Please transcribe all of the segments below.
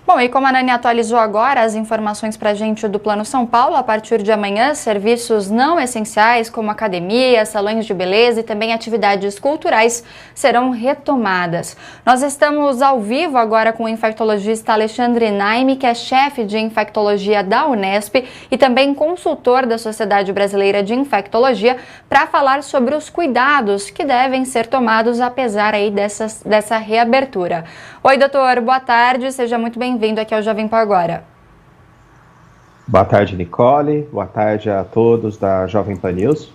Bom, e como a Nani atualizou agora as informações para a gente do Plano São Paulo, a partir de amanhã, serviços não essenciais como academia, salões de beleza e também atividades culturais serão retomadas. Nós estamos ao vivo agora com o infectologista Alexandre Naime, que é chefe de infectologia da Unesp e também consultor da Sociedade Brasileira de Infectologia, para falar sobre os cuidados que devem ser tomados apesar aí dessa reabertura. Oi, doutor, boa tarde, seja muito bem-vindo aqui ao Jovem Pan Agora. Boa tarde, Nicole. Boa tarde a todos da Jovem Pan News.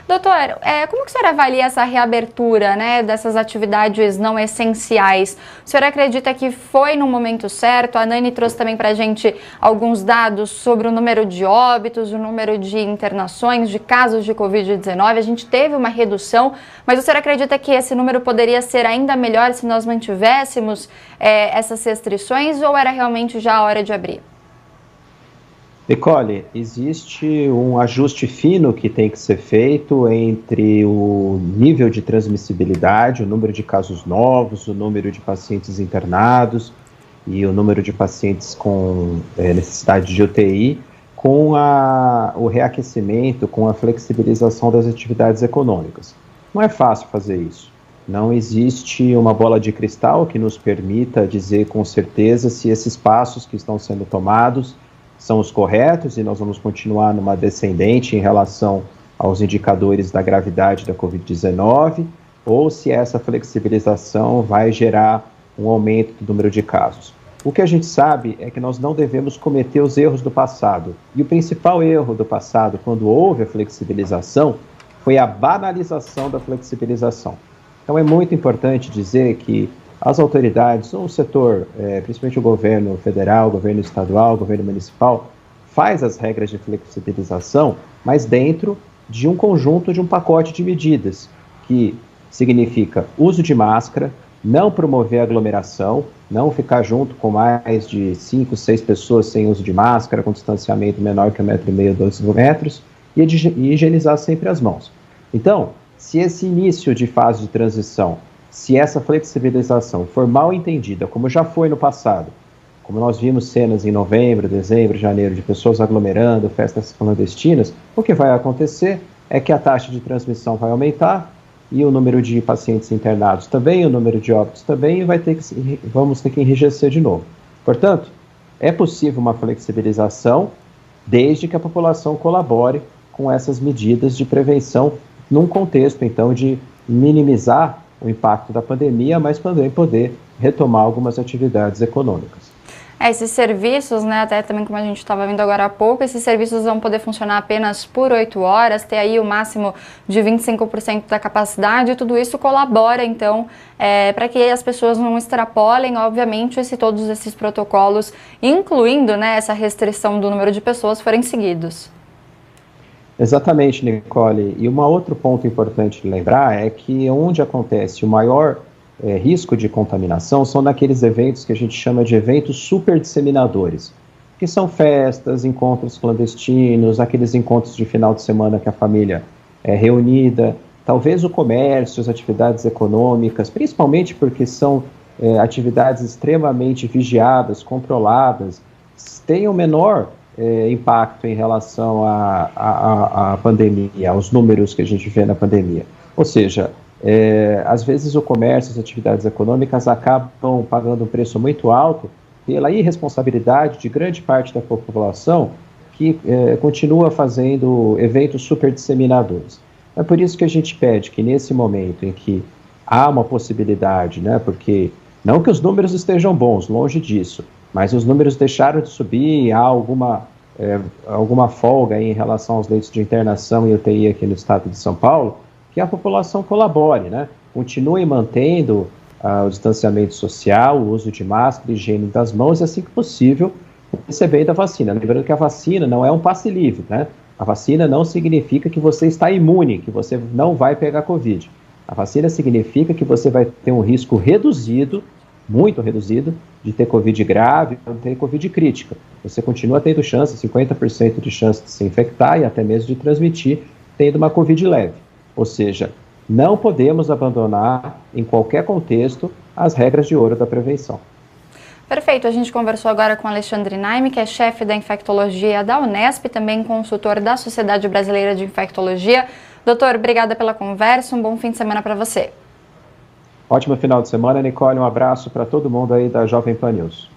Doutor, como que o senhor avalia essa reabertura, dessas atividades não essenciais? O senhor acredita que foi no momento certo? A Nani trouxe também para a gente alguns dados sobre o número de óbitos, o número de internações, de casos de Covid-19. A gente teve uma redução, mas o senhor acredita que esse número poderia ser ainda melhor se nós mantivéssemos essas restrições, ou era realmente já a hora de abrir? Nicole, existe um ajuste fino que tem que ser feito entre o nível de transmissibilidade, o número de casos novos, o número de pacientes internados e o número de pacientes com necessidade de UTI, com o reaquecimento, com a flexibilização das atividades econômicas. Não é fácil fazer isso. Não existe uma bola de cristal que nos permita dizer com certeza se esses passos que estão sendo tomados são os corretos, e nós vamos continuar numa descendente em relação aos indicadores da gravidade da Covid-19, ou se essa flexibilização vai gerar um aumento do número de casos. O que a gente sabe é que nós não devemos cometer os erros do passado. E o principal erro do passado, quando houve a flexibilização, foi a banalização da flexibilização. Então é muito importante dizer que as autoridades, ou o setor, principalmente o governo federal, o governo estadual, o governo municipal, faz as regras de flexibilização, mas dentro de um conjunto, de um pacote de medidas, que significa uso de máscara, não promover aglomeração, não ficar junto com mais de 5, 6 pessoas sem uso de máscara, com distanciamento menor que 1,5 m, 2 metros, e higienizar sempre as mãos. Então, se esse início de fase de transição, se essa flexibilização for mal entendida, como já foi no passado, como nós vimos cenas em novembro, dezembro, janeiro, de pessoas aglomerando, festas clandestinas, o que vai acontecer é que a taxa de transmissão vai aumentar e o número de pacientes internados também, o número de óbitos também, e vamos ter que enrijecer de novo. Portanto, é possível uma flexibilização desde que a população colabore com essas medidas de prevenção num contexto, então, de minimizar o impacto da pandemia, mas também poder retomar algumas atividades econômicas. Esses serviços, até também como a gente estava vendo agora há pouco, esses serviços vão poder funcionar apenas por 8 horas, ter aí o máximo de 25% da capacidade, e tudo isso colabora, então, para que as pessoas não extrapolem, obviamente, se todos esses protocolos, incluindo essa restrição do número de pessoas, forem seguidos. Exatamente, Nicole. E um outro ponto importante de lembrar é que onde acontece o maior risco de contaminação são naqueles eventos que a gente chama de eventos super disseminadores, que são festas, encontros clandestinos, aqueles encontros de final de semana que a família é reunida, talvez o comércio, as atividades econômicas, principalmente porque são atividades extremamente vigiadas, controladas, têm o menor impacto em relação à pandemia, aos números que a gente vê na pandemia. Ou seja, às vezes o comércio, as atividades econômicas acabam pagando um preço muito alto pela irresponsabilidade de grande parte da população que continua fazendo eventos super disseminadores. É por isso que a gente pede que nesse momento em que há uma possibilidade, porque não que os números estejam bons, longe disso, mas os números deixaram de subir, há alguma folga em relação aos leitos de internação e UTI aqui no estado de São Paulo, que a população colabore, continue mantendo o distanciamento social, o uso de máscara, higiene das mãos, e assim que possível, recebendo a vacina. Lembrando que a vacina não é um passe livre, A vacina não significa que você está imune, que você não vai pegar Covid. A vacina significa que você vai ter um risco reduzido, muito reduzido, de ter Covid grave ou ter Covid crítica. Você continua tendo chance, 50% de chance de se infectar e até mesmo de transmitir, tendo uma Covid leve. Ou seja, não podemos abandonar, em qualquer contexto, as regras de ouro da prevenção. Perfeito, a gente conversou agora com Alexandre Naime, que é chefe da infectologia da Unesp, também consultor da Sociedade Brasileira de Infectologia. Doutor, obrigada pela conversa, um bom fim de semana para você. Ótimo final de semana, Nicole, um abraço para todo mundo aí da Jovem Pan News.